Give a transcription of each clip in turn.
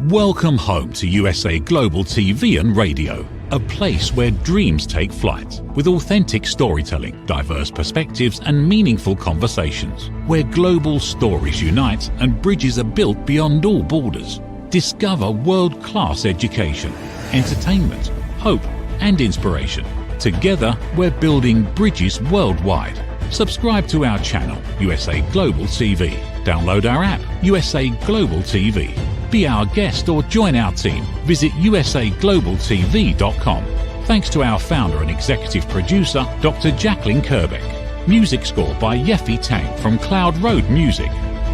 Welcome home to USA Global TV and Radio, a place where dreams take flight, with authentic storytelling, diverse perspectives and meaningful conversations, where global stories unite and bridges are built beyond all borders. Discover world-class education, entertainment, hope and inspiration. Together, we're building bridges worldwide. Subscribe to our channel, USA Global TV. Download our app, USA Global TV. Be our guest or join our team. Visit usaglobaltv.com. Thanks to our founder and executive producer, Dr. Jacalyn Kerbeck. Music score by Yeffy Tang from Cloud Road Music.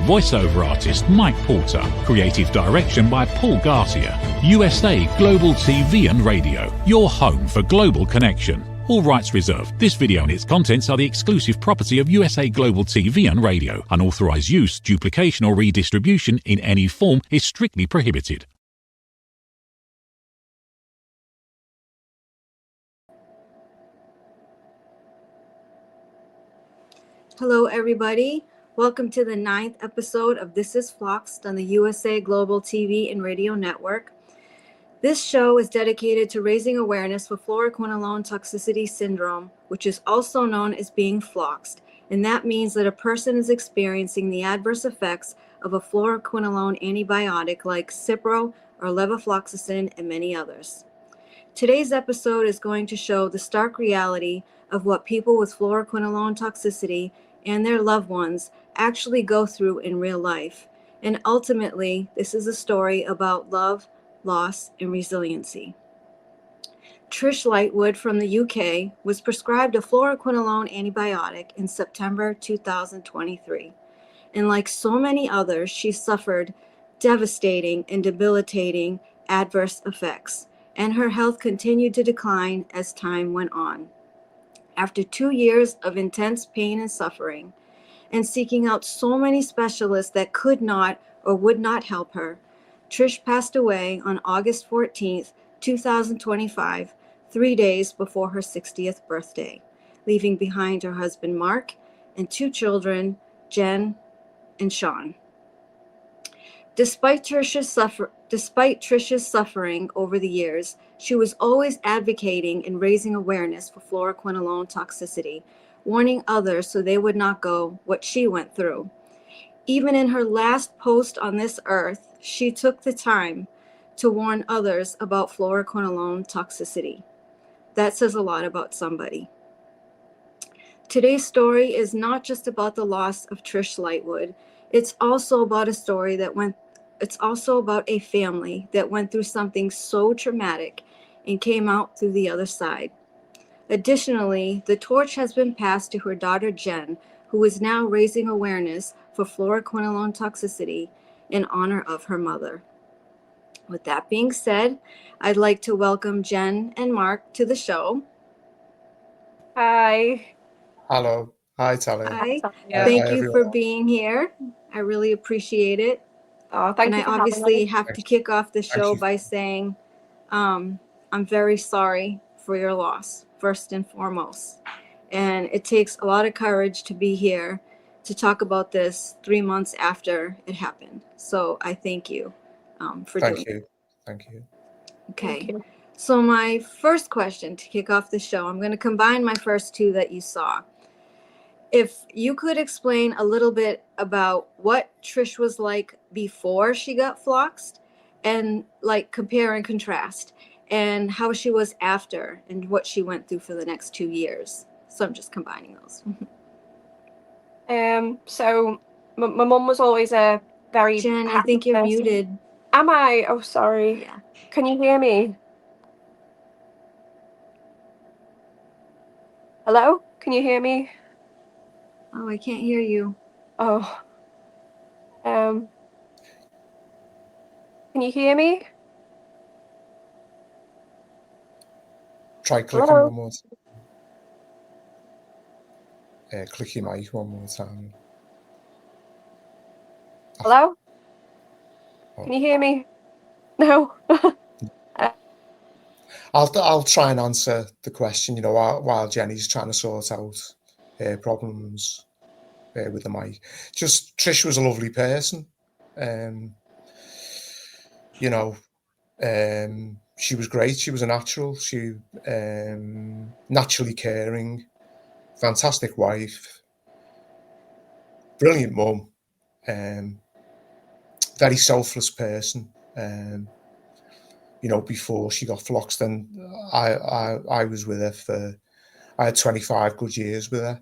Voiceover artist Mike Porter. Creative direction by Paul Garcia. USA Global TV and Radio. Your home for global connection. All rights reserved. This video and its contents are the exclusive property of USA Global TV and Radio. Unauthorized use, duplication or redistribution in any form is strictly prohibited. Hello everybody. Welcome to the 9th episode of This is Floxed on the USA Global TV and Radio Network. This show is dedicated to raising awareness for fluoroquinolone toxicity syndrome, which is also known as being floxed, and that means that a person is experiencing the adverse effects of a fluoroquinolone antibiotic like Cipro or levofloxacin and many others. Today's episode is going to show the stark reality of what people with fluoroquinolone toxicity and their loved ones actually go through in real life. And ultimately, this is a story about love, loss, and resiliency. Trish Lightwood from the UK was prescribed a fluoroquinolone antibiotic in September 2023. And like so many others, she suffered devastating and debilitating adverse effects, and her health continued to decline as time went on. After 2 years of intense pain and suffering, and seeking out so many specialists that could not or would not help her, Trish passed away on August 14th, 2025, 3 days before her 60th birthday, leaving behind her husband Mark and 2 children, Jen and Sean. Despite Trish's suffering over the years, she was always advocating and raising awareness for fluoroquinolone toxicity, warning others so they would not go what she went through. Even in her last post on this earth, she took the time to warn others about fluoroquinolone toxicity. That says a lot about somebody. Today's story is not just about the loss of Trish Lightwood. It's also about a family that went through something so traumatic and came out through the other side. Additionally, the torch has been passed to her daughter Jen, who is now raising awareness for fluoroquinolone toxicity in honor of her mother. With that being said, I'd like to welcome Jen and Mark to the show. Hi. Hello. Hi, Talia. Hi. Yeah. Thank Hi, you everyone. for being here. I really appreciate it. Oh, thank And you I for having obviously me. have to kick off the show you. by saying I'm very sorry for your loss, first and foremost. And it takes a lot of courage to be here to talk about this 3 months after it happened. So I thank you for doing it. Thank you. Okay. Thank you. So my first question to kick off the show, I'm going to combine my first 2 that you saw. If you could explain a little bit about what Trish was like before she got floxed, and like compare and contrast, and how she was after, and what she went through for the next 2 years. So I'm just combining those. So my mum was always a very Jen, I happy think you're person. muted. Am I? Oh, sorry. Yeah. Can you hear me? Hello? Can you hear me? Oh, I can't hear you. Oh. Can you hear me? Try clicking Hello? one more time. Click your mic one more time. Hello? Oh. Can you hear me? No. I'll try and answer the question, while Jenny's trying to sort out her problems with the mic. Just Trish was a lovely person. you know, she was great. She was a natural. She naturally caring, fantastic wife, brilliant mum, very selfless person. You know, before she got Floxed, and I was with her for, I had 25 good years with her.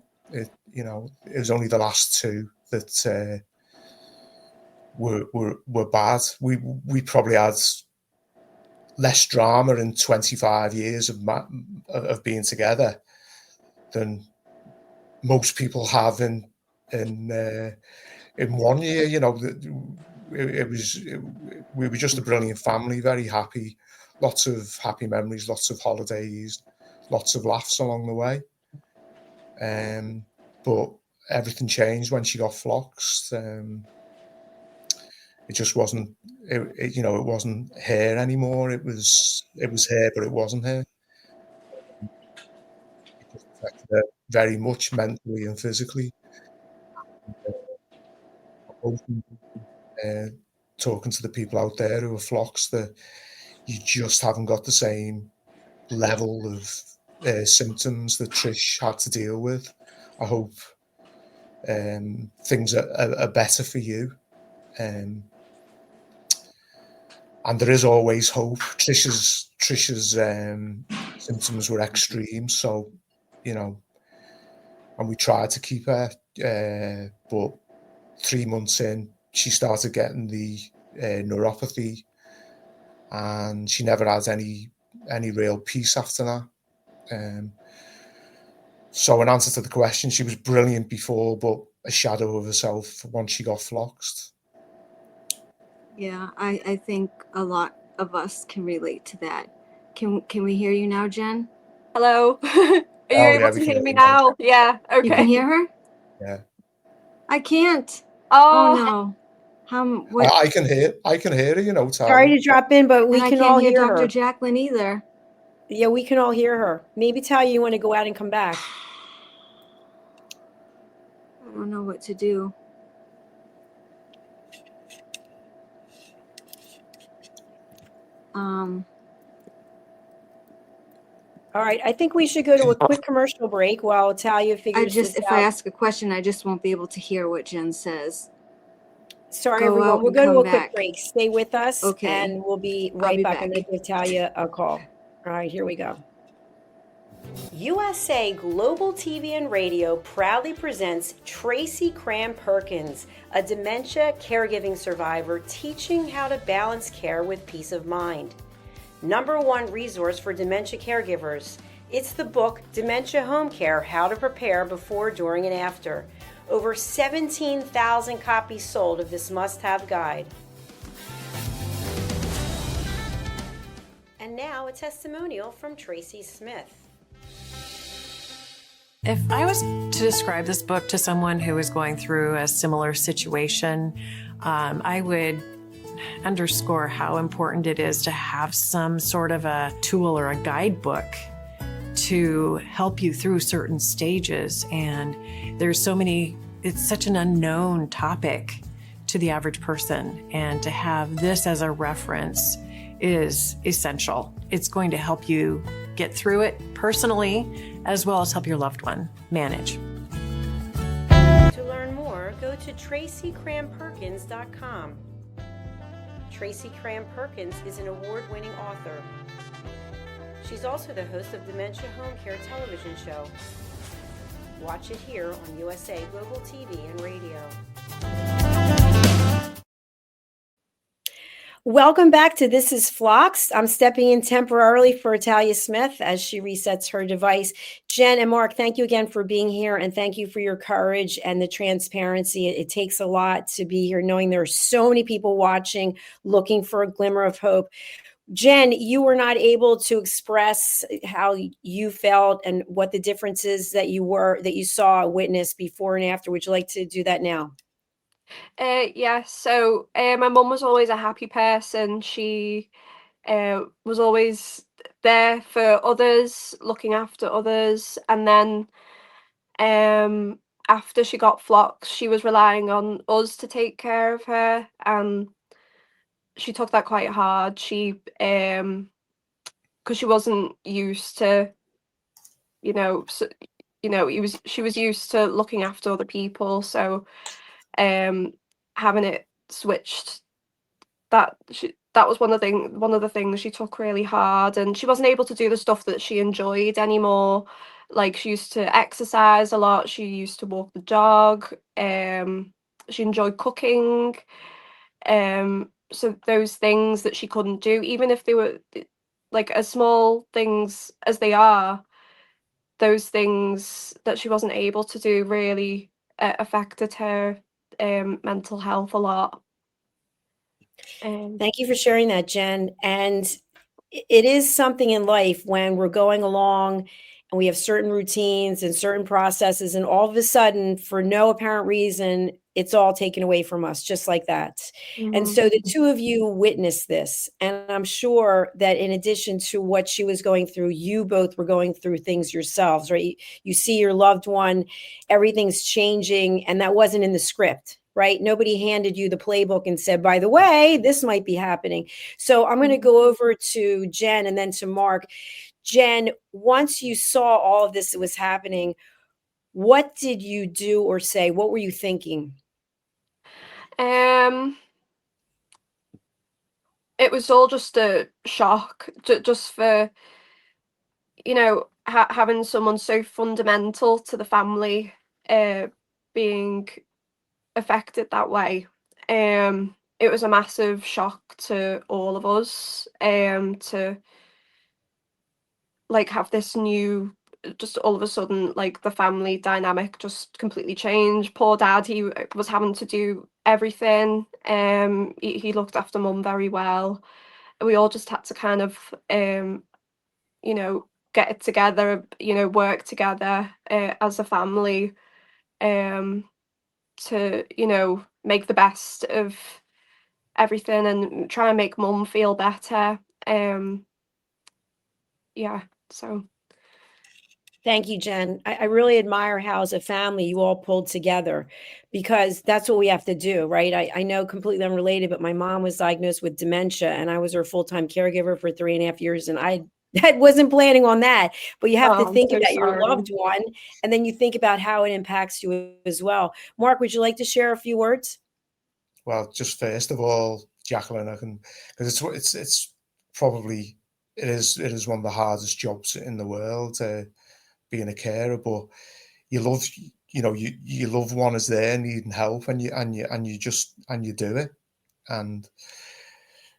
You know, it was only the last 2 that were bad. We probably had less drama in 25 years of being together than most people have in 1 year. You know, we were just a brilliant family, very happy, lots of happy memories, lots of holidays, lots of laughs along the way. But everything changed when she got Floxed. It just wasn't, you know, it wasn't her anymore. It was her, but it wasn't her. It just affected her very much mentally and physically. Talking to the people out there who are Floxed, that you just haven't got the same level of symptoms that Trish had to deal with. I hope things are better for you. And there is always hope. Trish's symptoms were extreme, so, you know, and we tried to keep her, but 3 months in, she started getting the neuropathy, and she never had any real peace after that. So in answer to the question, she was brilliant before, but a shadow of herself once she got Floxed. Yeah, I think a lot of us can relate to that. Can we hear you now, Jen? Hello. Are you able to hear me now? Yeah. Okay. You can hear her? Yeah. I can't. Oh no. What? I can hear her, you know, Tally. Sorry to drop in, but we can all hear Dr. her. Jacalyn either. Yeah, we can all hear her. Maybe Talia, you want to go out and come back. I don't know what to do. All right, I think we should go to a quick commercial break while Talia figures this out. If I ask a question, I just won't be able to hear what Jen says. Sorry, Go everyone. out We'll and go to come a back. quick break. Stay with us, Okay. and we'll be I'll right be back. back. I'm going to give Talia a call. All right, here we go. USA Global TV and Radio proudly presents Tracy Cram Perkins, a dementia caregiving survivor teaching how to balance care with peace of mind. #1 resource for dementia caregivers. It's the book Dementia Home Care: How to Prepare Before, During, and After. Over 17,000 copies sold of this must-have guide. And now a testimonial from Tracy Smith. If I was to describe this book to someone who is going through a similar situation, I would underscore how important it is to have some sort of a tool or a guidebook to help you through certain stages. And there's so many, it's such an unknown topic to the average person. And to have this as a reference is essential. It's going to help you get through it personally, as well as help your loved one manage. To learn more, go to TracyCramPerkins.com. Tracy Cram Perkins is an award-winning author. She's also the host of Dementia Home Care television show. Watch it here on USA Global TV and Radio. Welcome back to This is Floxed. I'm stepping in temporarily for Talia Smith as she resets her device. Jen and Mark, thank you again for being here, and thank you for your courage and the transparency. It takes a lot to be here, knowing there are so many people watching, looking for a glimmer of hope. Jen, you were not able to express how you felt and what the differences that you saw, witnessed before and after. Would you like to do that now? Yeah, so my mum was always a happy person. She was always there for others, looking after others. And then after she got Floxed, she was relying on us to take care of her. And she took that quite hard. She because she wasn't used to, you know, she was used to looking after other people. So having it switched, that was one of the things she took really hard, and she wasn't able to do the stuff that she enjoyed anymore. Like, she used to exercise a lot, she used to walk the dog, she enjoyed cooking. So those things that she couldn't do, even if they were like as small things as they are, those things that she wasn't able to do really affected her mental health a lot. Thank you for sharing that, Jen. And it is something in life when we're going along and we have certain routines and certain processes, and all of a sudden, for no apparent reason, it's all taken away from us, just like that. And Mhm. so the two of you witnessed this. And I'm sure that in addition to what she was going through, you both were going through things yourselves, right? You see your loved one, everything's changing, and that wasn't in the script, right? Nobody handed you the playbook and said, by the way, this might be happening. So I'm going to go over to Jen and then to Mark. Jen, once you saw all of this that was happening, what did you do or say? What were you thinking? It was all just a shock, just for, having someone so fundamental to the family being affected that way. It was a massive shock to all of us, to like have this new, just all of a sudden, like the family dynamic just completely changed. Poor dad, he was having to do everything. He looked after mum very well. We all just had to kind of get it together, work together as a family, to make the best of everything and try and make mum feel better. Yeah, so Thank you, Jen. I really admire how, as a family, you all pulled together, because that's what we have to do, right? I know, completely unrelated, but my mom was diagnosed with dementia, and I was her full-time caregiver for 3.5 years, and I wasn't planning on that. But you have to I'm think so about your sorry. loved one, and then you think about how it impacts you as well. Mark, would you like to share a few words? Well, just first of all, Jacalyn, because it's probably it is one of the hardest jobs in the world, being a carer. But you love, your loved one is there needing help, and you do it. And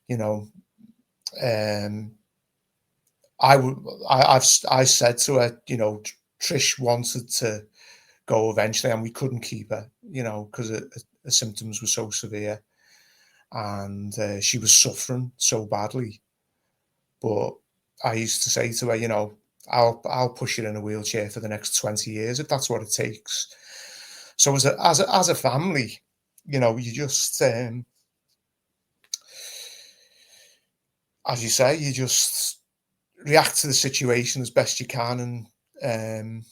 you know, I said to her, Trish wanted to go eventually, and we couldn't keep her, because the symptoms were so severe, and she was suffering so badly. But I used to say to her, I'll push you in a wheelchair for the next 20 years if that's what it takes. So as a family, you just, as you say, you just react to the situation as best you can, and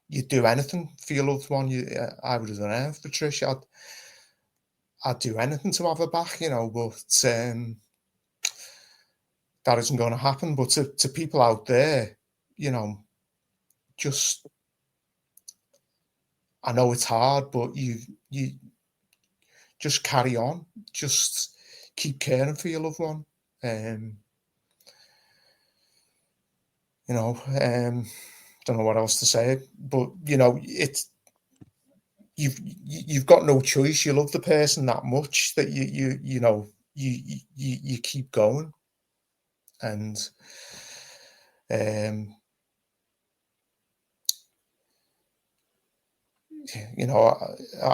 you'd do anything for your loved one. I would have done anything for Trish. I'd do anything to have her back, but that isn't going to happen. But to people out there, just, I know it's hard, but you just carry on. Just keep caring for your loved one. Don't know what else to say, but you've got no choice. You love the person that much that you keep going. And I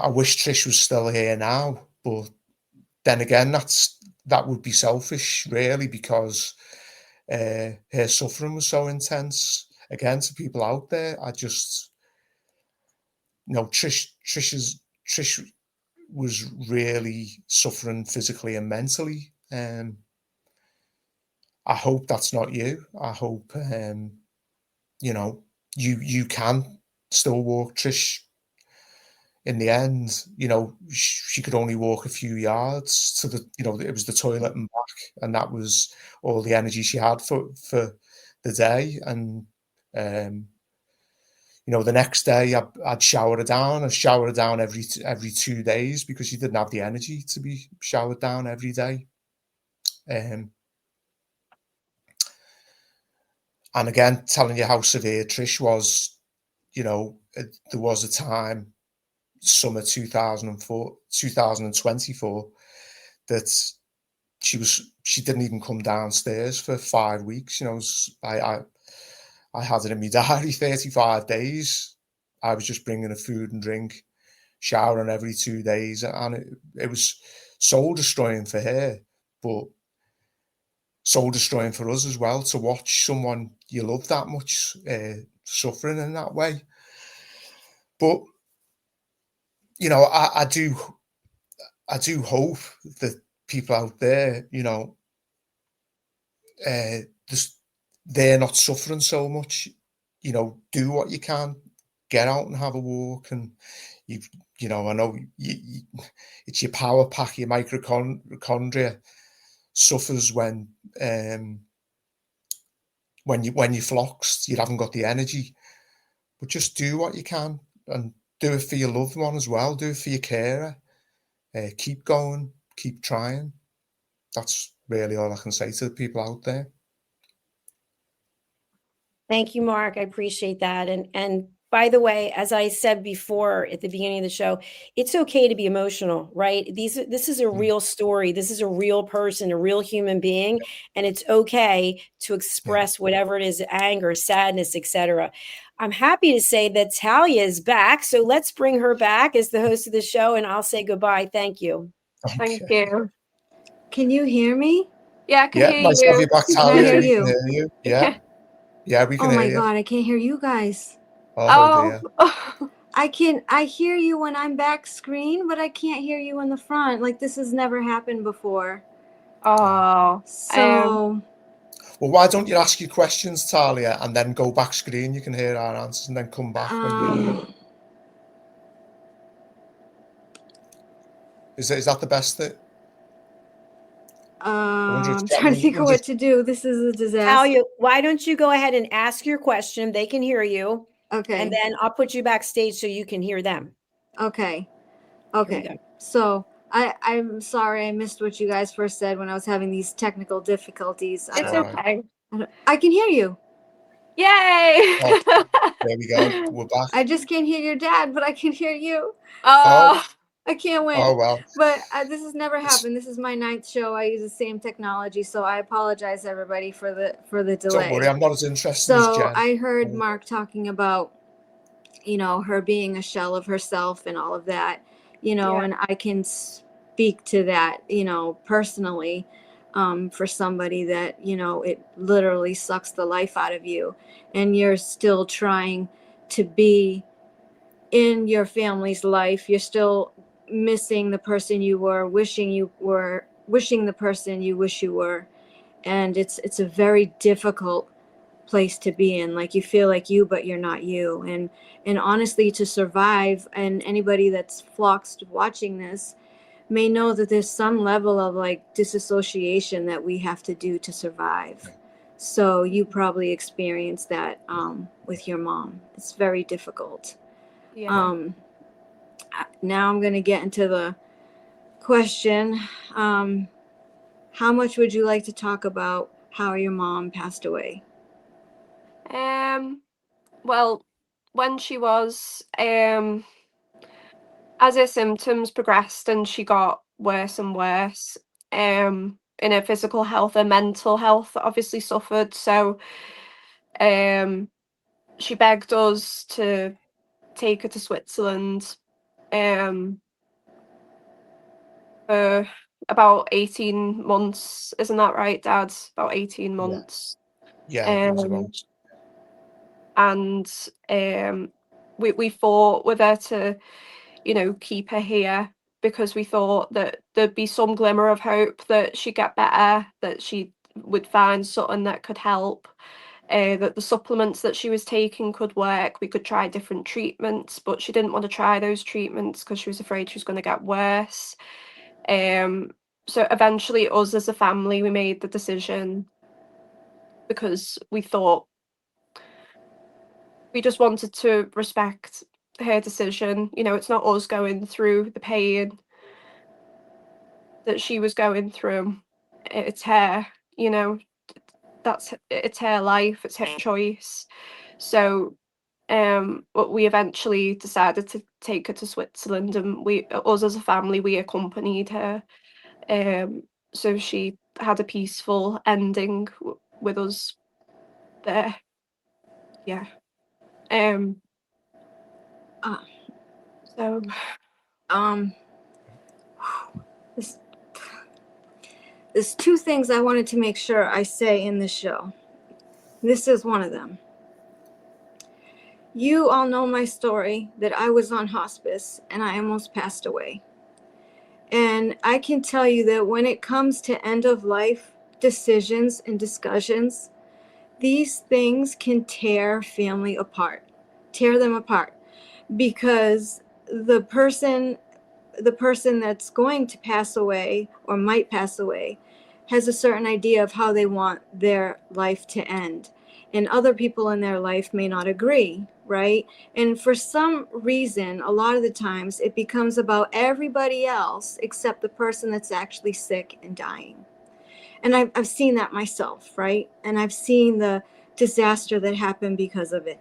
wish Trish was still here now, but then again, that would be selfish, really, because her suffering was so intense. Again, to people out there, I just, Trish was really suffering physically and mentally. I hope that's not you. I hope you can still walk Trish in the end, you know, she could only walk a few yards to the, you know, it was the toilet and back, and that was all the energy she had for the day. And you know, the next day I'd shower her down. I'd shower her down every 2 days because she didn't have the energy to be showered down every day. And again, telling you how severe Trish was, you know, there was a time, summer 2024, that she didn't even come downstairs for 5 weeks. You know, I had it in my diary, 35 days. I was just bringing her food and drink, showering every 2 days, and it was soul destroying for her, but soul destroying for us as well, to watch someone you love that much suffering in that way. But you know, I do hope that people out there, you know, they're not suffering so much. You know, do what you can, get out and have a walk, and you know, I know it's your power pack, your mitochondria suffers when you're floxed. You haven't got the energy, but just do what you can, and do it for your loved one as well. Do it for your carer. Keep going, keep trying. That's really all I can say to the people out there. Thank you, Mark. I appreciate that. And by the way, as I said before at the beginning of the show, it's okay to be emotional, right? This is a real story. This is a real person, a real human being, and it's okay to express whatever it is, anger, sadness, etc. I'm happy to say that Talia is back, so let's bring her back as the host of the show, and I'll say goodbye. Thank you. Thank you. Can you hear me? Yeah, I can hear nice to have you. you back, Can Talia. I hear We you? can hear you. Yeah, we can Oh hear my you. God, I can't hear you guys. Oh dear. I hear you when I'm back screen, but I can't hear you in the front. Like, this has never happened before. Oh. So Well, why don't you ask your questions, Talia, and then go back screen? You can hear our answers, and then come back when is that the best thing? I'm trying to think of what to do. This is a disaster. Talia, why don't you go ahead and ask your question? They can hear you. Okay. And then I'll put you backstage so you can hear them. Okay. So I'm sorry I missed what you guys first said when I was having these technical difficulties. It's okay. I can hear you. Yay! Oh, there we go. We're back. I just can't hear your dad, but I can hear you. Oh. I can't win. Oh well. But this has never happened. This is my 9th show. I use the same technology, so I apologize everybody for the delay. Don't worry, I'm not as interested as So Jen. I heard Mark talking about, you know, her being a shell of herself and all of that, you know, and I can speak to that, you know, personally, for somebody that, you know, it literally sucks the life out of you, and you're still trying to be in your family's life. You're still missing the person you were, wishing the person you wish you were. And it's a very difficult place to be in. Like, you feel like you, but you're not you. And honestly, to survive, and anybody that's Floxed watching this may know that there's some level of like disassociation that we have to do to survive. So you probably experienced that with your mom. It's very difficult. Now I'm going to get into the question. How much would you like to talk about how your mom passed away? Well, when she was, as her symptoms progressed and she got worse and worse, in her physical health, her mental health obviously suffered. So, she begged us to take her to Switzerland, for about 18 months. Isn't that right, Dad? About 18 months. Yeah, it was about. And we fought with her to, you know, keep her here, because we thought that there'd be some glimmer of hope that she'd get better, that she would find something that could help. that the supplements that she was taking could work. We could try different treatments, but she didn't want to try those treatments because she was afraid she was going to get worse. So eventually, us as a family, we made the decision because we thought we just wanted to respect her decision. You know, it's not us going through the pain that she was going through. It's her, you know, it's her life, it's her choice. So but we eventually decided to take her to Switzerland, and us as a family, we accompanied her. So she had a peaceful ending with us there. Yeah. Uh, So this, there's two things I wanted to make sure I say in this show. This is one of them. You all know my story, that I was on hospice and I almost passed away. And I can tell you that when it comes to end of life decisions and discussions, these things can tear family apart, tear them apart, because the person that's going to pass away or might pass away has a certain idea of how they want their life to end. And other people in their life may not agree, right? And for some reason, a lot of the times it becomes about everybody else except the person that's actually sick and dying. And I've seen that myself, right? And I've seen the disaster that happened because of it.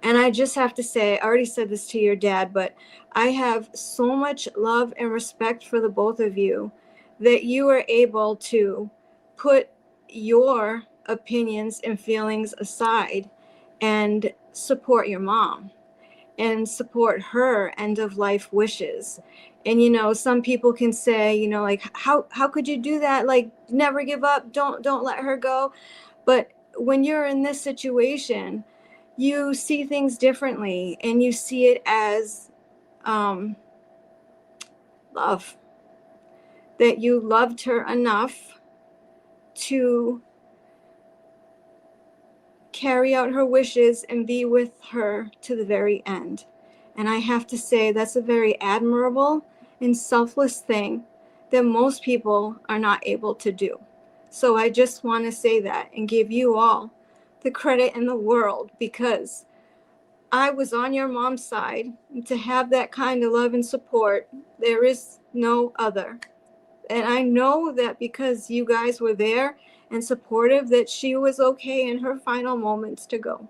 And I just have to say, I already said this to your dad, but I have so much love and respect for the both of you that you are able to put your opinions and feelings aside and support your mom and support her end of life wishes. And, you know, some people can say, you know, like, how could you do that? Like, never give up. Don't let her go. But when you're in this situation, you see things differently, and you see it as love, that you loved her enough to carry out her wishes and be with her to the very end. And I have to say, that's a very admirable and selfless thing that most people are not able to do. So I just want to say that and give you all the credit in the world, because I was on your mom's side. And to have that kind of love and support, there is no other. And I know that because you guys were there and supportive, that she was okay in her final moments to go.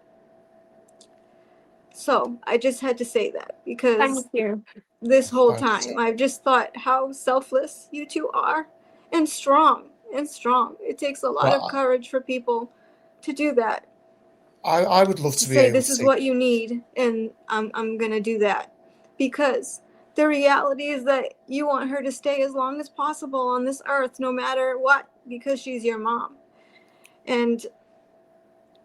So I just had to say that, because thank you. this whole Thanks. time I've just thought how selfless you two are, and strong. It takes a lot of Well, courage for people to do that. I would love To to be say able this to is take what you need, and I'm gonna do that, because the reality is that you want her to stay as long as possible on this earth, no matter what, because she's your mom. And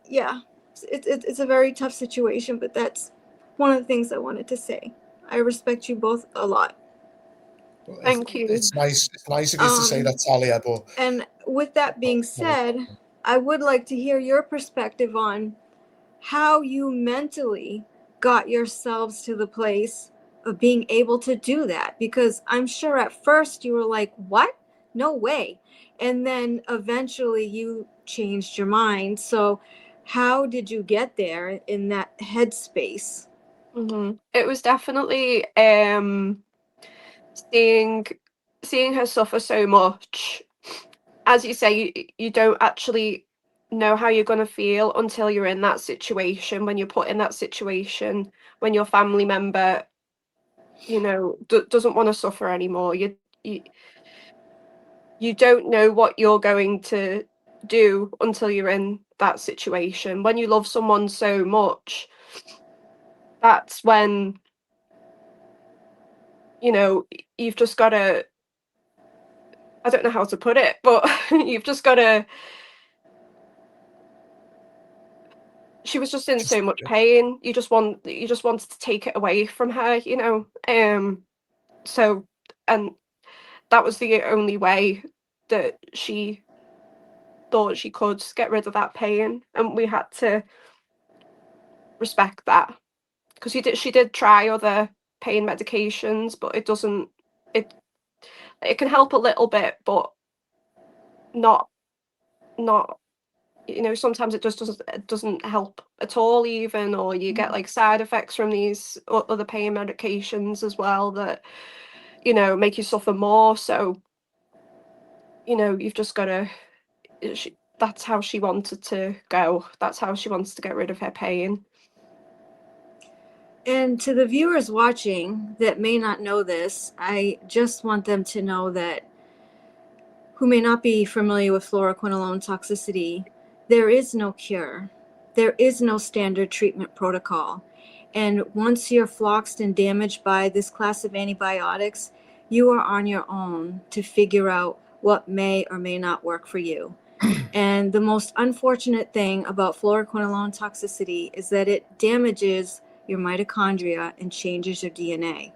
yeah, it's a very tough situation, but that's one of the things I wanted to say. I respect you both a lot. Thank you. It's nice of you to say that, Talia, but And with that being said, I would like to hear your perspective on how you mentally got yourselves to the place of being able to do that, because I'm sure at first you were like, what? No way. And then eventually you changed your mind. So how did you get there in that headspace? It was definitely seeing her suffer so much. As you say, you don't actually know how you're going to feel until you're in that situation, when you're put in that situation, when your family member, you know, doesn't want to suffer anymore. You don't know what you're going to do until you're in that situation. When you love someone so much, that's when, you know, you've just got to, I don't know how to put it, but you've just got to, she was just in just so much pain. You just wanted to take it away from her, you know. So, and that was the only way that she thought she could get rid of that pain, and we had to respect that, because she did try other pain medications, but it doesn't it it can help a little bit, but not sometimes it just doesn't help at all even, or you get like side effects from these other pain medications as well that make you suffer more. So you've just got to that's how she wanted to go. That's how she wants to get rid of her pain. And to the viewers watching that may not know this, I just want them to know that, who may not be familiar with fluoroquinolone toxicity, there is no cure. There is no standard treatment protocol. And once you're floxed and damaged by this class of antibiotics, you are on your own to figure out what may or may not work for you. And the most unfortunate thing about fluoroquinolone toxicity is that it damages your mitochondria and changes your DNA.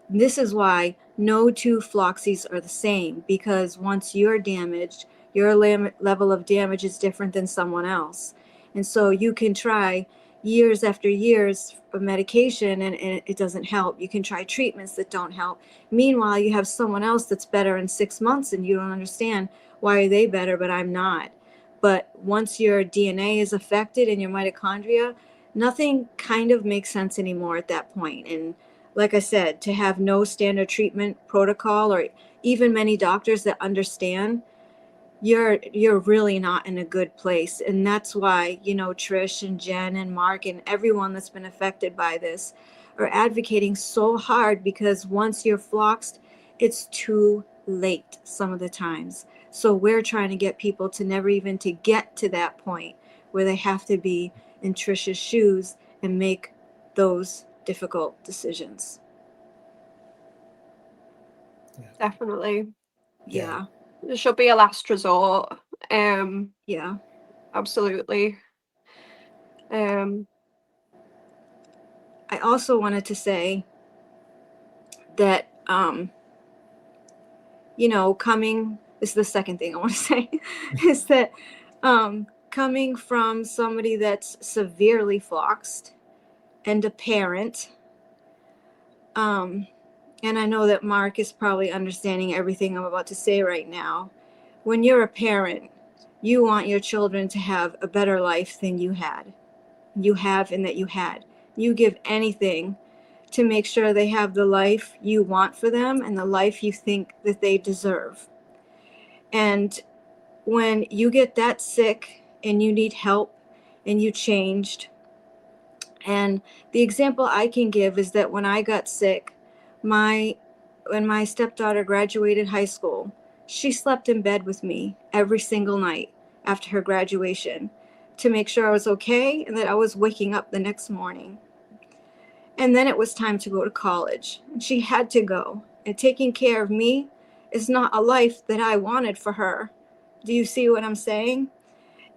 This is why no two Floxies are the same, because once you're damaged, your level of damage is different than someone else. And so you can try years after years of medication and it doesn't help. You can try treatments that don't help. Meanwhile, you have someone else that's better in 6 months and you don't understand, why are they better, but I'm not. But once your DNA is affected and your mitochondria, nothing kind of makes sense anymore at that point. And like I said, to have no standard treatment protocol, or even many doctors that understand, you're really not in a good place. And that's why, Trish and Jen and Mark and everyone that's been affected by this are advocating so hard, because once you're floxed, it's too late some of the times. So we're trying to get people to never even to get to that point where they have to be in Trish's shoes and make those difficult decisions. Definitely. Yeah. It should be a last resort. Yeah. Absolutely. I also wanted to say that, this is the second thing I want to say, is that coming from somebody that's severely floxed and a parent, and I know that Mark is probably understanding everything I'm about to say right now. When you're a parent, you want your children to have a better life than you had. You have, and that you had. You give anything to make sure they have the life you want for them and the life you think that they deserve. And when you get that sick and you need help and you changed, and the example I can give is that when I got sick, when my stepdaughter graduated high school, she slept in bed with me every single night after her graduation to make sure I was okay and that I was waking up the next morning. And then it was time to go to college, and she had to go. And taking care of me is not a life that I wanted for her. Do you see what I'm saying?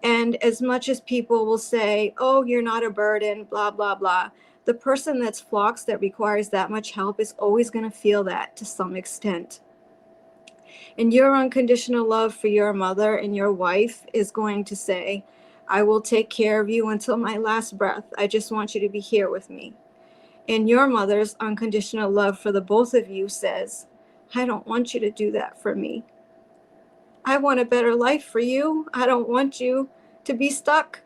And as much as people will say, oh, you're not a burden, blah, blah, blah, the person that's floxed that requires that much help is always going to feel that to some extent. And your unconditional love for your mother and your wife is going to say, I will take care of you until my last breath. I just want you to be here with me. And your mother's unconditional love for the both of you says, I don't want you to do that for me. I want a better life for you. I don't want you to be stuck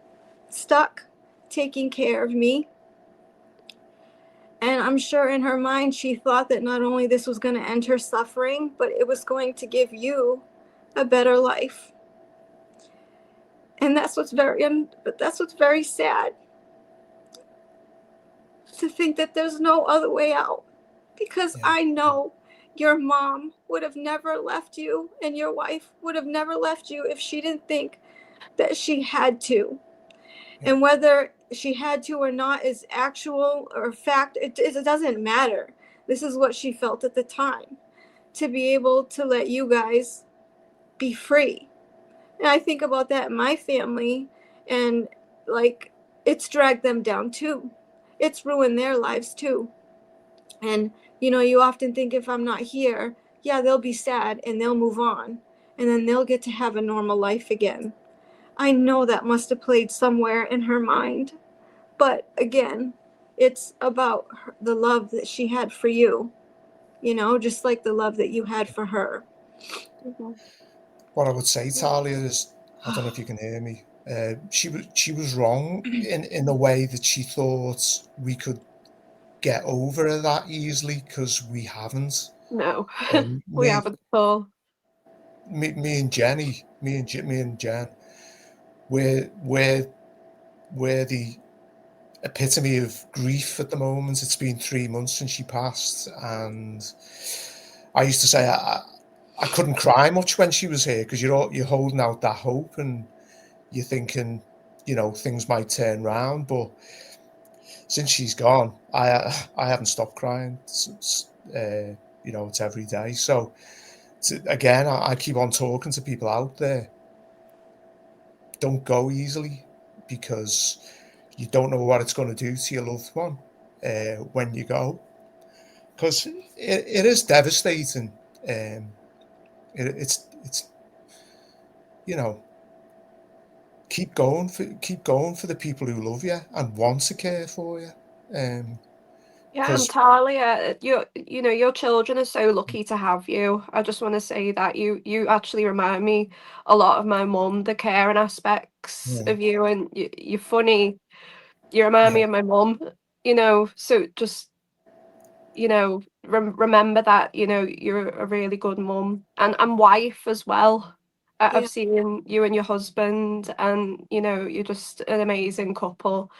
taking care of me. And I'm sure in her mind, she thought that not only this was going to end her suffering, but it was going to give you a better life. And that's what's very sad, to think that there's no other way out. Because I know your mom would have never left you, and your wife would have never left you if she didn't think that she had to. And whether she had to or not is actual or fact, it doesn't matter. This is what she felt at the time, to be able to let you guys be free. And I think about that in my family, and like, it's dragged them down too. It's ruined their lives too. And you often think, if I'm not here, they'll be sad and they'll move on, and then they'll get to have a normal life again. I know that must have played somewhere in her mind. But again, it's about the love that she had for you, you know, just like the love that you had for her. What I would say, Talia, is, I don't know if you can hear me. She was wrong in a way that she thought we could get over it that easily, because we haven't. No, Um, we me, haven't at all. me and Jenny, me and Jen, we're the epitome of grief at the moment. It's been 3 months since she passed, and I used to say I couldn't cry much when she was here, because you're holding out that hope and you're thinking, you know, things might turn round. But since she's gone, I haven't stopped crying. You know, it's every day. So again, I keep on talking to people out there. Don't go easily, because you don't know what it's going to do to your loved one when you go. Because it is devastating. It's you know, keep going for the people who love you and want to care for you. Yeah, and 'Cause Talia, you know, your children are so lucky to have you. I just want to say that you actually remind me a lot of my mum, the caring aspects yeah, of you, and you're funny. You remind me yeah, of my mum, you know, so just, you know, remember that, you know, you're a really good mum and wife as well. Yeah. I've seen you and your husband, and, you know, you're just an amazing couple.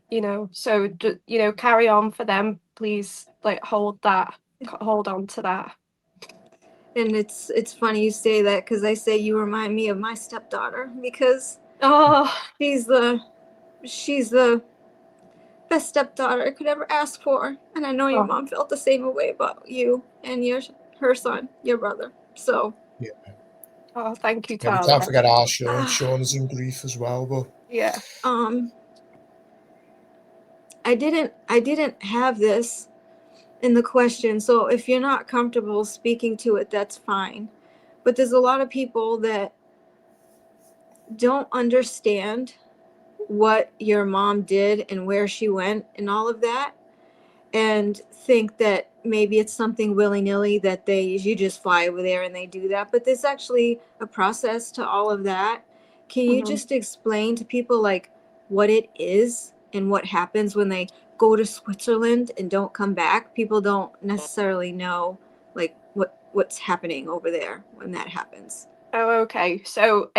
You know, so you know, carry on for them, please. Like, hold on to that. And it's funny you say that, because I say you remind me of my stepdaughter, because Oh, she's the best stepdaughter I could ever ask for. And I know your oh, mom felt the same way about you and her son, your brother. So yeah. oh, thank you, Yeah, we can't Talia. forget our Sean. uh, Sean is in grief as well, but Yeah. um I didn't have this in the question. So if you're not comfortable speaking to it, that's fine. But there's a lot of people that don't understand what your mom did and where she went and all of that, and think that maybe it's something willy-nilly that you just fly over there and they do that. But there's actually a process to all of that. Can you Mhm. just explain to people like what it is and what happens when they go to Switzerland and don't come back? People don't necessarily know like what's happening over there when that happens. Oh, okay. So,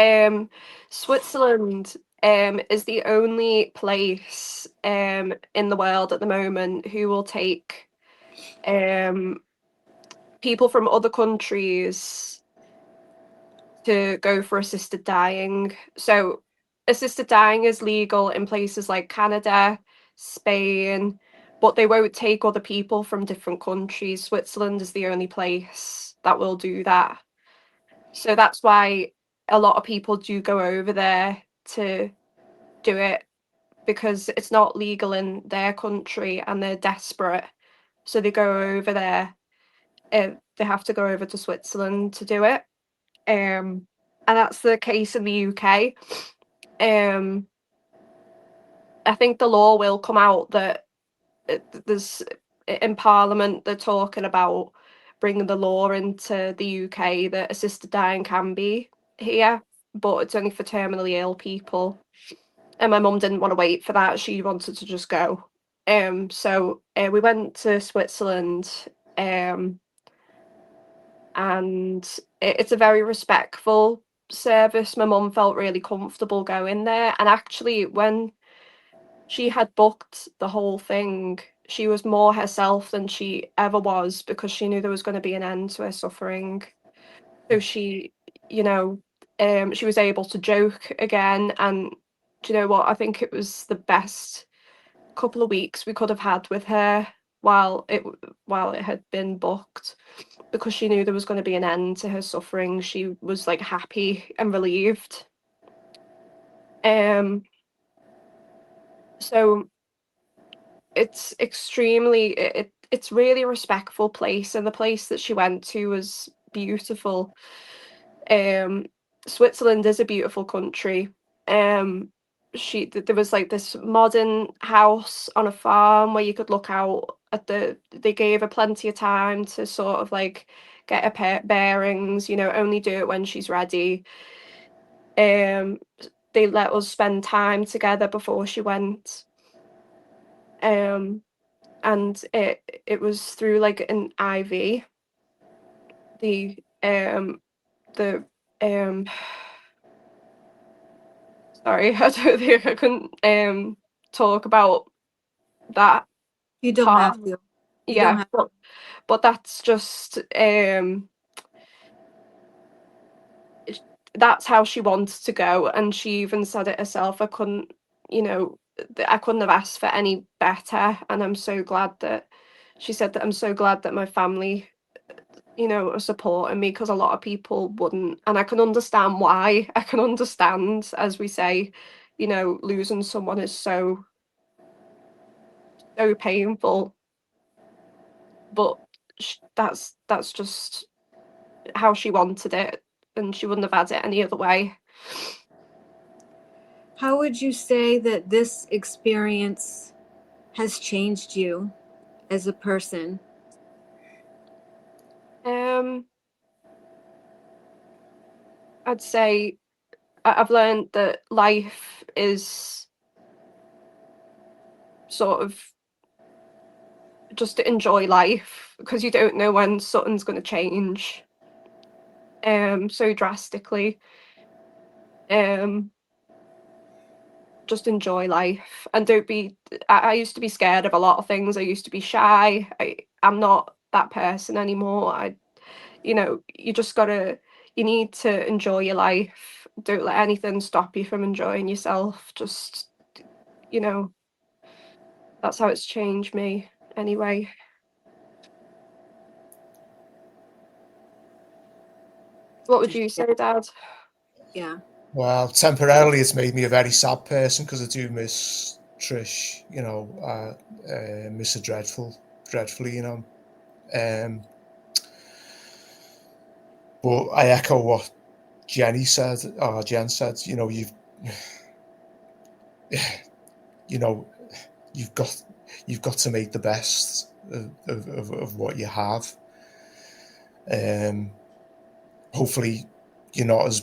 Switzerland is the only place in the world at the moment who will take people from other countries to go for assisted dying. So, assisted dying is legal in places like Canada, Spain, but they won't take other people from different countries. Switzerland is the only place that will do that. So that's why a lot of people do go over there to do it, because it's not legal in their country and they're desperate. So they go over there. They have to go over to Switzerland to do it. And that's the case in the UK. I think the law will come out that there's in Parliament they're talking about bringing the law into the UK that assisted dying can be here, but it's only for terminally ill people. And my mum didn't want to wait for that; she wanted to just go. So we went to Switzerland, and it's a very respectful service. My mum felt really comfortable going there, and actually, when she had booked the whole thing, she was more herself than she ever was, because she knew there was going to be an end to her suffering. So she, you know, she was able to joke again. And do you know what? I think it was the best couple of weeks we could have had with her while it had been booked, because she knew there was going to be an end to her suffering. She was like happy and relieved. Um, so it's extremely it's really a respectful place, and the place that she went to was beautiful. Switzerland is a beautiful country. there was like this modern house on a farm where you could look out at they gave her plenty of time to sort of like get her bearings, only do it when she's ready. They let us spend time together before she went. And it was through like an IV. The sorry, I don't think I couldn't talk about that You don't part. have to. You don't Yeah, have but that's just that's how she wanted to go, and she even said it herself. I couldn't have asked for any better, and I'm so glad that she said that. I'm so glad that my family are supporting me, because a lot of people wouldn't, and I can understand why. I can understand, as we say, losing someone is so painful, but that's just how she wanted it, and she wouldn't have had it any other way. How would you say that this experience has changed you as a person? I'd say I've learned that life is sort of just to enjoy life, because you don't know when something's going to change so drastically. Just enjoy life, and don't be. I used to be scared of a lot of things. I used to be shy. I'm not that person anymore. You just gotta. You need to enjoy your life. Don't let anything stop you from enjoying yourself. Just, that's how it's changed me anyway. What would you say, Dad? Yeah. Well, temporarily it's made me a very sad person, because I do miss Trish, miss her dreadfully, But I echo what Jen said, you've you've got to make the best of what you have. Hopefully you're not as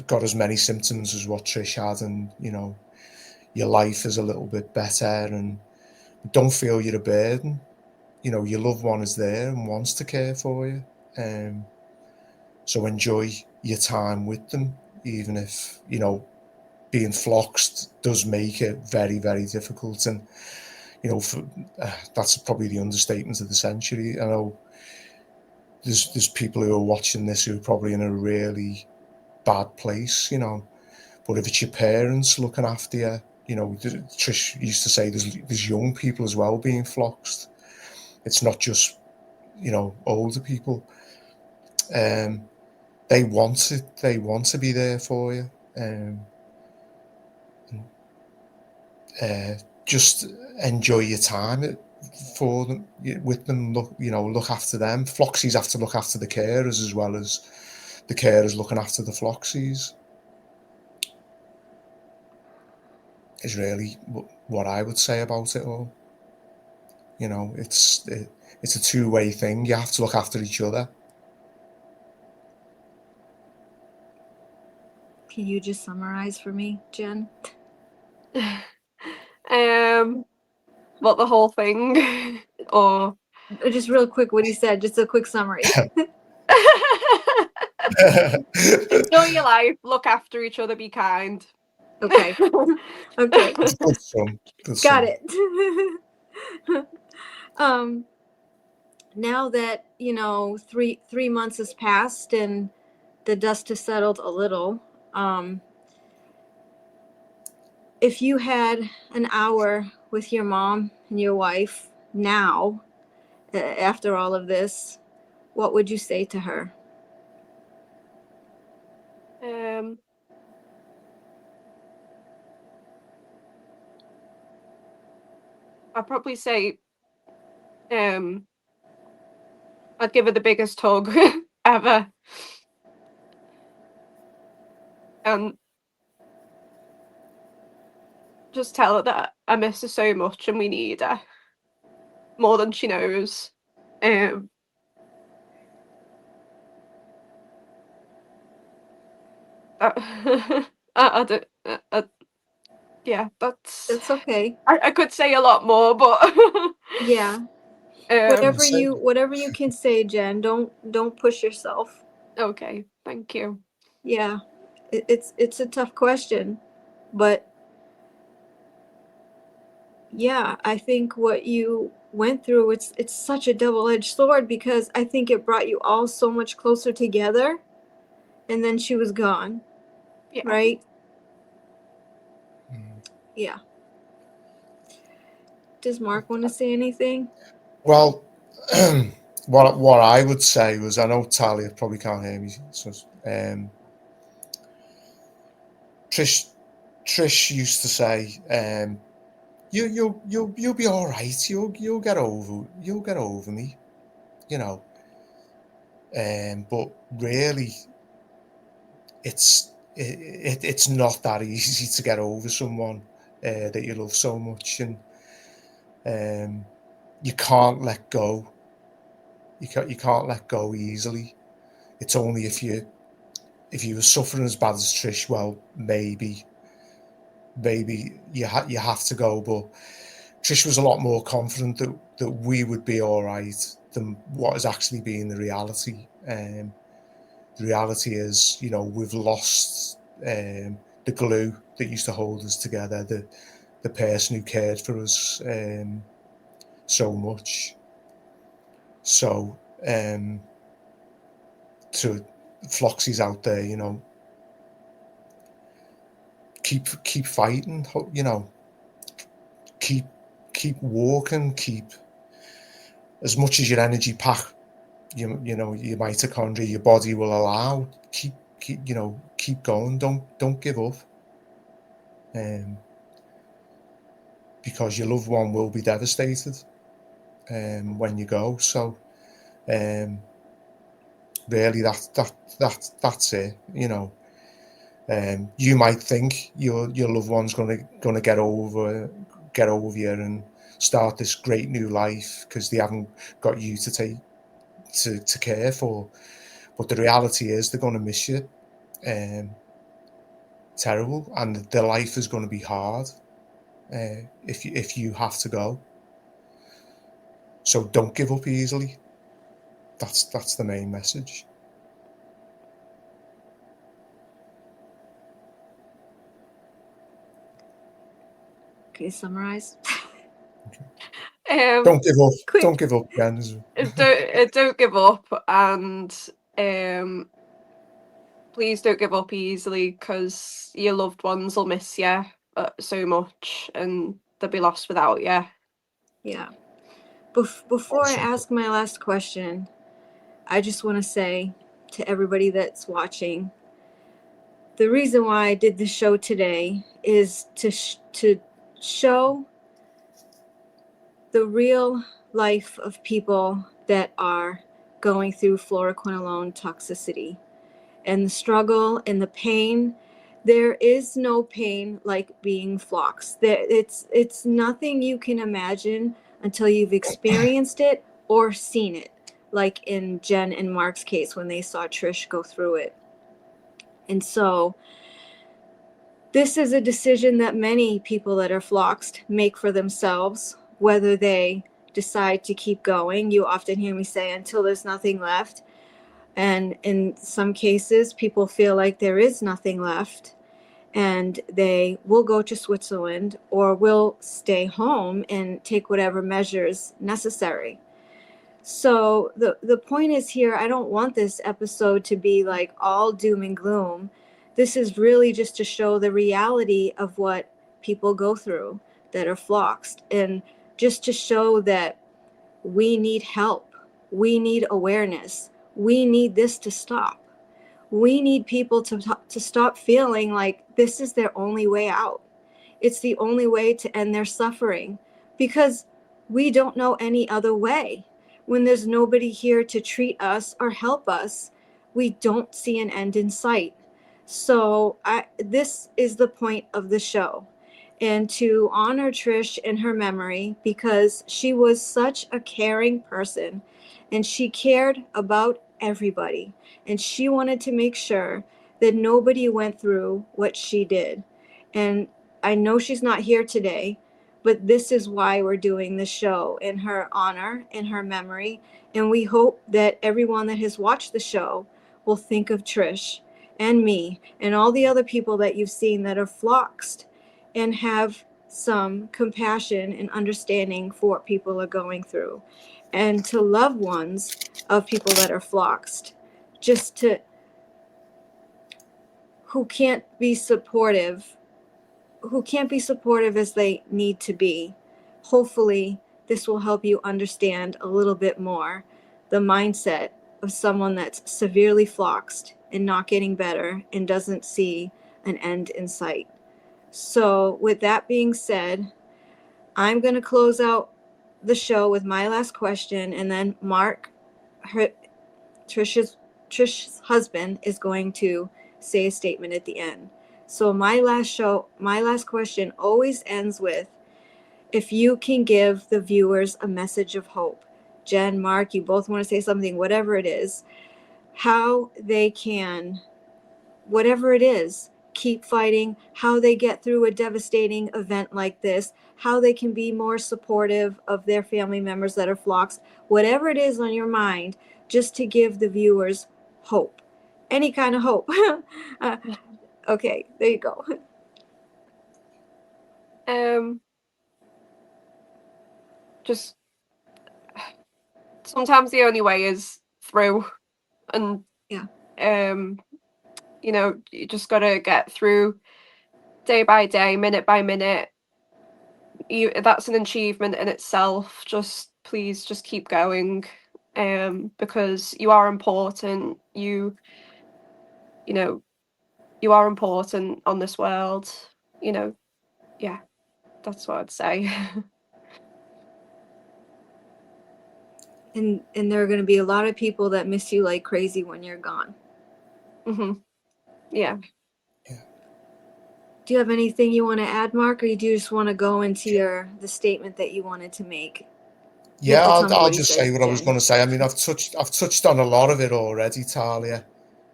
got as many symptoms as what Trish had, and your life is a little bit better, and don't feel you're a burden. Your loved one is there and wants to care for you. So enjoy your time with them, even if, being floxed does make it very, very difficult. And, that's probably the understatement of the century. I know there's people who are watching this who are probably in a really bad place, but if it's your parents looking after you, Trish used to say there's young people as well being floxed. It's not just, older people. They want to be there for you. Just enjoy your time for them, with them. Look after them. Floxies have to look after the carers as well as the carers looking after the Floxies. Is really what I would say about it all. It's a two-way thing. You have to look after each other. Can you just summarize for me, Jen? What, the whole thing? Or just real quick what he said, just a quick summary. enjoy your life, look after each other, be kind. Okay. Okay. Good sum. Got it. Now that 3 months has passed and the dust has settled a little, if you had an hour with your mom and your wife now, after all of this, what would you say to her? I'd probably say I'd give her the biggest hug ever. And just tell her that I miss her so much and we need her more than she knows. I don't. Yeah, that's. It's okay. I could say a lot more, but Yeah. Whatever you can say, Jen. Don't push yourself. Okay, thank you. Yeah, it's a tough question, but yeah, I think what you went through, it's such a double-edged sword, because I think it brought you all so much closer together, and then she was gone. Yeah. Right? Mm. Yeah. Does Mark want to say anything? Well, what I would say was, I know Talia probably can't hear me, so Trish used to say, you'll be all right. You'll get over me, you know. But really, it's not that easy to get over someone that you love so much, and you can't let go. You can't let go easily. It's only if you were suffering as bad as Trish, well, maybe you have to go. But Trish was a lot more confident that we would be all right than what is actually being the reality. The reality is, you know, we've lost the glue that used to hold us together, the person who cared for us so much. So to Floxies out there, you know, keep fighting, you know, keep walking, keep as much as your energy pack, you know, your mitochondria, your body will allow, keep going. Don't give up, because your loved one will be devastated when you go. So really, that's it. You know, you might think your loved one's gonna get over you and start this great new life because they haven't got you to care for, but the reality is they're going to miss you terrible, and their life is going to be hard if you have to go. So don't give up easily. That's the main message. Okay, summarize. Don't give up. Quick. Don't give up, Jen. Don't give up, and please don't give up easily, because your loved ones will miss you so much, and they'll be lost without you. Yeah. Before I ask my last question, I just want to say to everybody that's watching, the reason why I did this show today is to show the real life of people that are going through fluoroquinolone toxicity, and the struggle and the pain. There is no pain like being floxed. It's nothing you can imagine until you've experienced it or seen it, like in Jen and Mark's case when they saw Trish go through it. And so this is a decision that many people that are floxed make for themselves, whether they decide to keep going. You often hear me say, until there's nothing left. And in some cases, people feel like there is nothing left, and they will go to Switzerland or will stay home and take whatever measures necessary. So the point is here, I don't want this episode to be like all doom and gloom. This is really just to show the reality of what people go through that are floxed, and just to show that we need help. We need awareness. We need this to stop. We need people to stop feeling like this is their only way out. It's the only way to end their suffering, because we don't know any other way. When there's nobody here to treat us or help us, we don't see an end in sight. So this is the point of the show. and to honor Trish in her memory, because she was such a caring person and she cared about everybody, and she wanted to make sure that nobody went through what she did. And I know she's not here today, but this is why we're doing the show, in her honor, in her memory. And we hope that everyone that has watched the show will think of Trish and me and all the other people that you've seen that are Floxed, and have some compassion and understanding for what people are going through, and to loved ones of people that are Floxed, just to, who can't be supportive as they need to be. Hopefully this will help you understand a little bit more the mindset of someone that's severely Floxed and not getting better and doesn't see an end in sight. So with that being said, I'm going to close out the show with my last question, and then Mark, Trish's husband, is going to say a statement at the end. So my last question always ends with, if you can give the viewers a message of hope. Jen, Mark, you both want to say something, whatever it is, how they can, whatever it is, keep fighting, how they get through a devastating event like this, how they can be more supportive of their family members that are Floxed, whatever it is on your mind, just to give the viewers hope, any kind of hope. Okay, there you go. Just sometimes the only way is through, and Yeah. You know, you just got to get through day by day, minute by minute. That's an achievement in itself. Just please, just keep going, because you are important. You know, you are important on this world. You know, yeah, that's what I'd say. And there are going to be a lot of people that miss you like crazy when you're gone. Mm-hmm. Yeah. Do you have anything you want to add, Mark, or do you just want to go into the statement that you wanted to make? Yeah, I'll just say what I was going to say. I mean, I've touched on a lot of it already, Talia,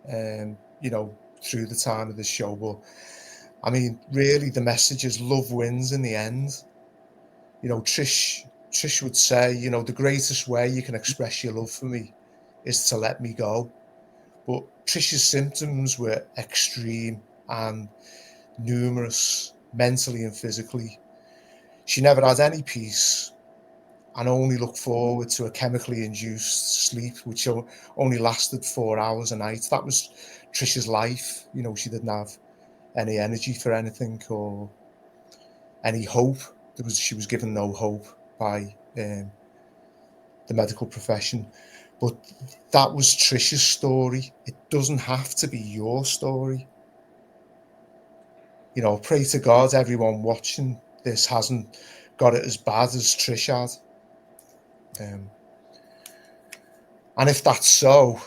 you know, through the time of the show. But I mean, really, the message is love wins in the end. You know, Trish would say, you know, the greatest way you can express your love for me is to let me go. But Trish's symptoms were extreme and numerous, mentally and physically. She never had any peace and only looked forward to a chemically induced sleep, which only lasted 4 hours a night. That was Trish's life. You know, she didn't have any energy for anything or any hope. She was given no hope by the medical profession. But that was Trish's story. It doesn't have to be your story. You know, pray to God everyone watching this hasn't got it as bad as Trish had. And if that's so,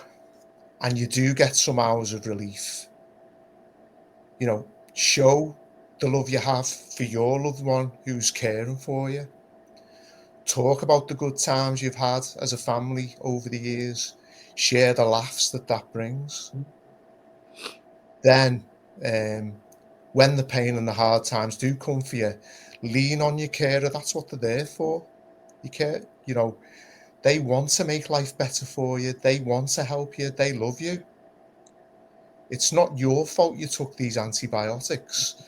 and you do get some hours of relief, you know, show the love you have for your loved one who's caring for you. Talk about the good times you've had as a family over the years. Share the laughs that brings. Then, when the pain and the hard times do come for you, lean on your carer. That's what they're there for. You care, you know, they want to make life better for you. They want to help you. They love you. It's not your fault you took these antibiotics.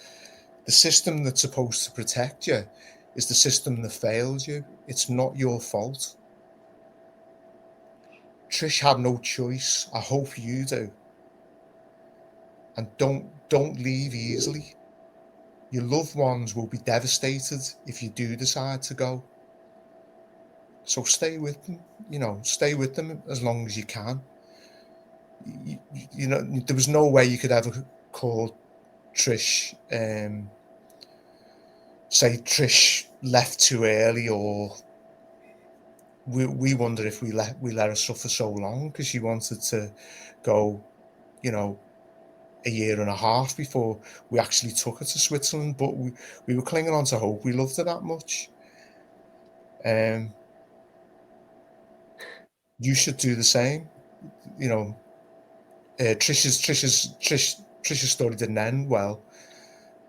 The system that's supposed to protect you is the system that failed you. It's not your fault. Trish had no choice. I hope you do. And don't leave easily. Your loved ones will be devastated if you do decide to go. So stay with them, you know, stay with them as long as you can. You know, there was no way you could ever call Trish, say Trish left too early, or we wonder if we let her suffer so long because she wanted to go, you know, a year and a half before we actually took her to Switzerland, but we were clinging on to hope. We loved her that much. You should do the same. You know, Trish's story didn't end well,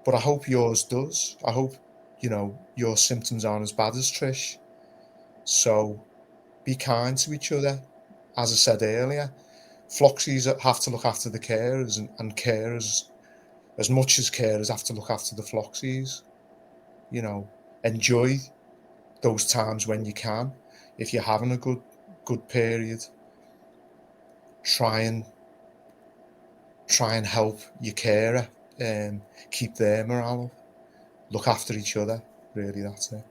but I hope yours does. I hope, you know, your symptoms aren't as bad as Trish. So be kind to each other. As I said earlier, Floxies have to look after the carers, and carers, as much as carers, have to look after the Floxies. You know, enjoy those times when you can. If you're having a good period, try and help your carer, keep their morale up. Look after each other. Really, that's it.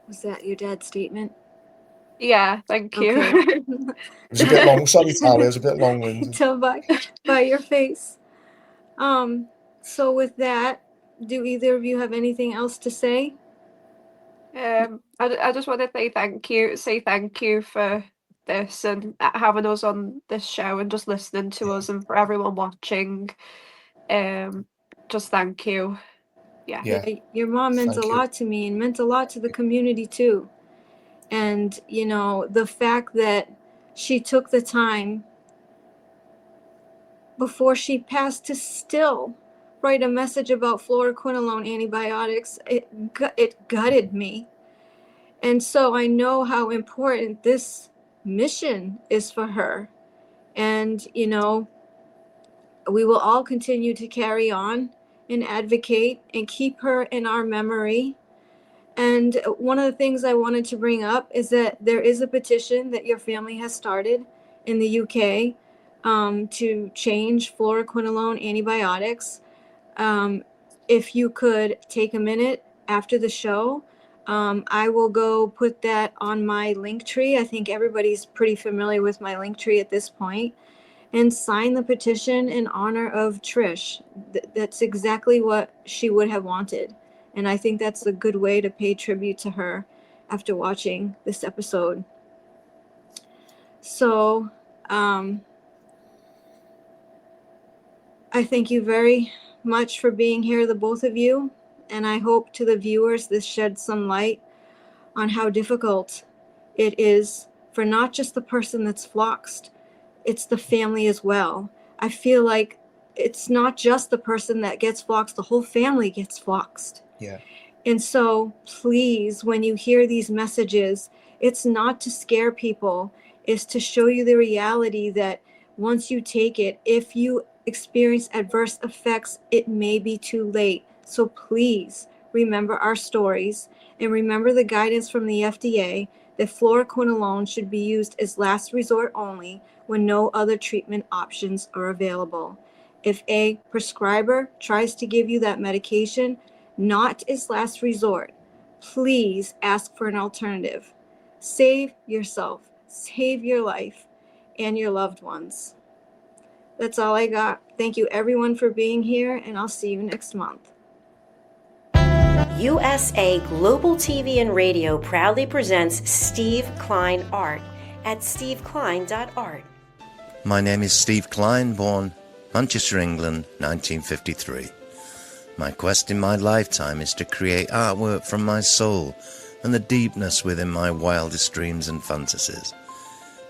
Was that your dad's statement? Yeah, thank you. Okay. It was a bit long. Sorry, Talia, it was a bit long-winded. Tell by your face. So with that, do either of you have anything else to say? I just want to say thank you for this and having us on this show and just listening to us, and for everyone watching. Just thank you. Yeah. Your mom meant Thank a you. lot to me and meant a lot to the community too. And, you know, the fact that she took the time before she passed to still write a message about fluoroquinolone antibiotics, it gutted me. And so I know how important this mission is for her. And, you know, we will all continue to carry on and advocate and keep her in our memory. And one of the things I wanted to bring up is that there is a petition that your family has started in the UK to change fluoroquinolone antibiotics. If you could take a minute after the show, I will go put that on my Linktree. I think everybody's pretty familiar with my Linktree at this point. And sign the petition in honor of Trish. That's exactly what she would have wanted. And I think that's a good way to pay tribute to her after watching this episode. So, I thank you very much for being here, the both of you. And I hope to the viewers this sheds some light on how difficult it is for not just the person that's floxed, it's the family as well. I feel like it's not just the person that gets floxed, the whole family gets floxed. Yeah. And so please, when you hear these messages, it's not to scare people, it's to show you the reality that once you take it, if you experience adverse effects, it may be too late. So please remember our stories and remember the guidance from the FDA that fluoroquinolone should be used as last resort only when no other treatment options are available. If a prescriber tries to give you that medication, not as last resort, please ask for an alternative. Save yourself, save your life, and your loved ones. That's all I got. Thank you everyone for being here, and I'll see you next month. USA Global TV and Radio proudly presents Steve Klein Art at steveklein.art. My name is Steve Klein, born Manchester, England, 1953. My quest in my lifetime is to create artwork from my soul and the deepness within my wildest dreams and fantasies.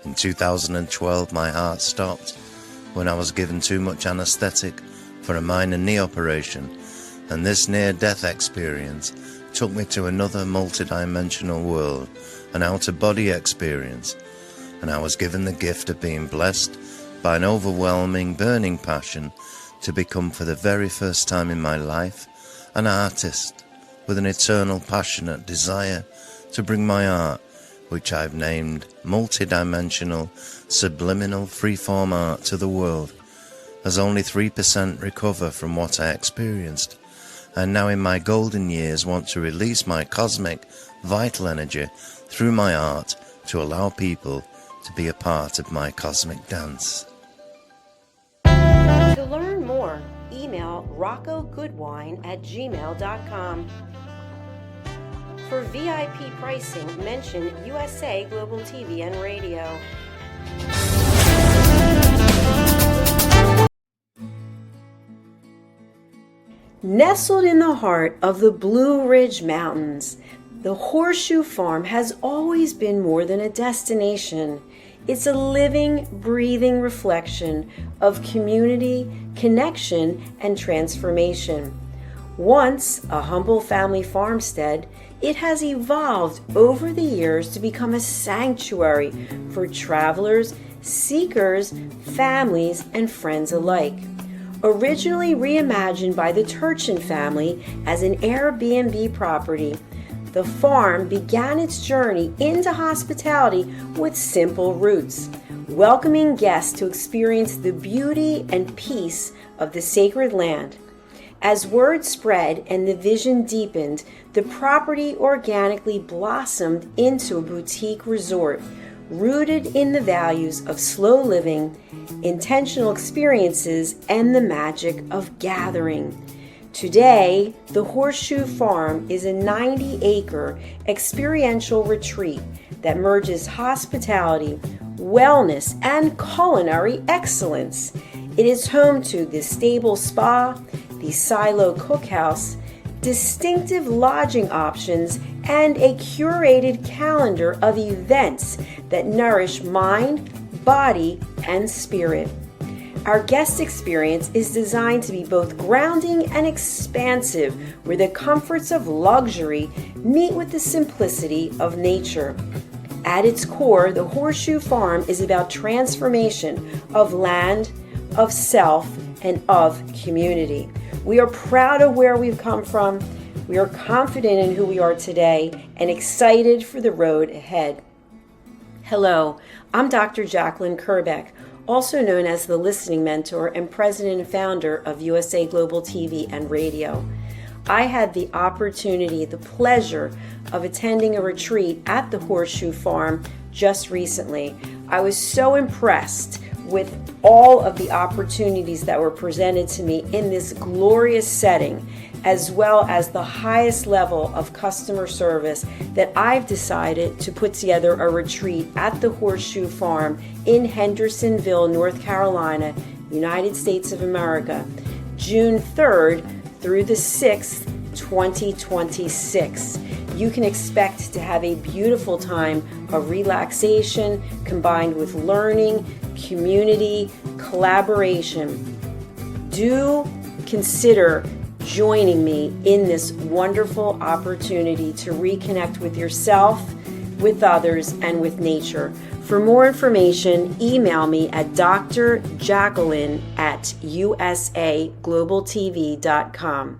In 2012, my heart stopped when I was given too much anesthetic for a minor knee operation, and this near-death experience took me to another multi-dimensional world, an out-of-body experience, and I was given the gift of being blessed by an overwhelming, burning passion to become, for the very first time in my life, an artist with an eternal, passionate desire to bring my art, which I've named multi-dimensional, subliminal, freeform art, to the world. As only 3% recover from what I experienced, and now in my golden years want to release my cosmic, vital energy through my art to allow people to be a part of my cosmic dance. To learn more, email roccogoodwine@gmail.com. For VIP pricing, mention USA Global TV and Radio. Nestled in the heart of the Blue Ridge Mountains, the Horseshoe Farm has always been more than a destination. It's a living, breathing reflection of community, connection, and transformation. Once a humble family farmstead, it has evolved over the years to become a sanctuary for travelers, seekers, families, and friends alike. Originally reimagined by the Turchin family as an Airbnb property, the farm began its journey into hospitality with simple roots, welcoming guests to experience the beauty and peace of the sacred land. As word spread and the vision deepened, the property organically blossomed into a boutique resort, rooted in the values of slow living, intentional experiences, and the magic of gathering. Today, the Horseshoe Farm is a 90-acre experiential retreat that merges hospitality, wellness, and culinary excellence. It is home to the Stable Spa, the Silo Cookhouse, distinctive lodging options, and a curated calendar of events that nourish mind, body, and spirit. Our guest experience is designed to be both grounding and expansive, where the comforts of luxury meet with the simplicity of nature. At its core, the Horseshoe Farm is about transformation of land, of self, and of community. We are proud of where we've come from. We are confident in who we are today and excited for the road ahead. Hello, I'm Dr. Jacalyn Kerbeck, also known as the Listening Mentor and President and Founder of USA Global TV and Radio. I had the opportunity, the pleasure of attending a retreat at the Horseshoe Farm just recently. I was so impressed with all of the opportunities that were presented to me in this glorious setting, as well as the highest level of customer service, that I've decided to put together a retreat at the Horseshoe Farm in Hendersonville, North Carolina, United States of America, June 3rd through the 6th, 2026. You can expect to have a beautiful time of relaxation combined with learning, community, collaboration. Do consider joining me in this wonderful opportunity to reconnect with yourself, with others, and with nature. For more information, email me at drjacalyn@usaglobaltv.com.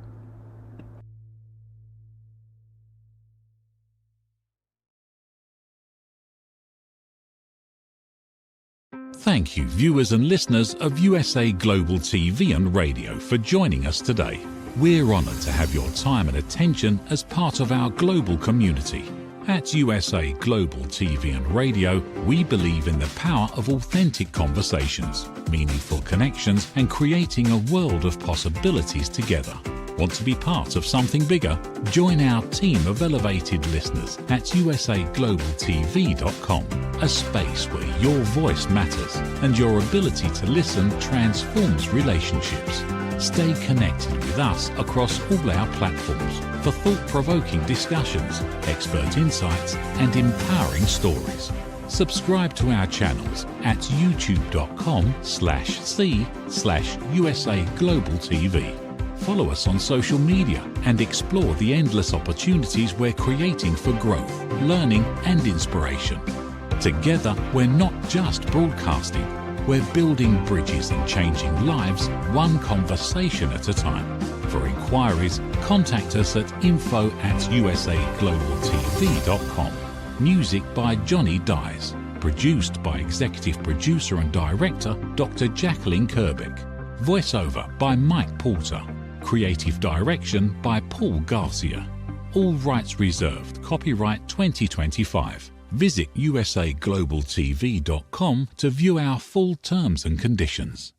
Thank you, viewers and listeners of USA Global TV and Radio, for joining us today. We're honoured to have your time and attention as part of our global community. At USA Global TV and Radio, we believe in the power of authentic conversations, meaningful connections, and creating a world of possibilities together. Want to be part of something bigger? Join our team of elevated listeners at usaglobaltv.com, a space where your voice matters and your ability to listen transforms relationships. Stay connected with us across all our platforms for thought-provoking discussions, expert insights, and empowering stories. Subscribe to our channels at youtube.com/c/USAGlobalTV. Follow us on social media and explore the endless opportunities we're creating for growth, learning, and inspiration. Together, we're not just broadcasting, we're building bridges and changing lives one conversation at a time. For inquiries, contact us at info@usaglobaltv.com. Music by Johnny Dies. Produced by Executive Producer and Director Dr. Jacalyn Kerbeck. Voiceover by Mike Porter. Creative Direction by Paul Garcia. All rights reserved. Copyright 2025. Visit usaglobaltv.com to view our full terms and conditions.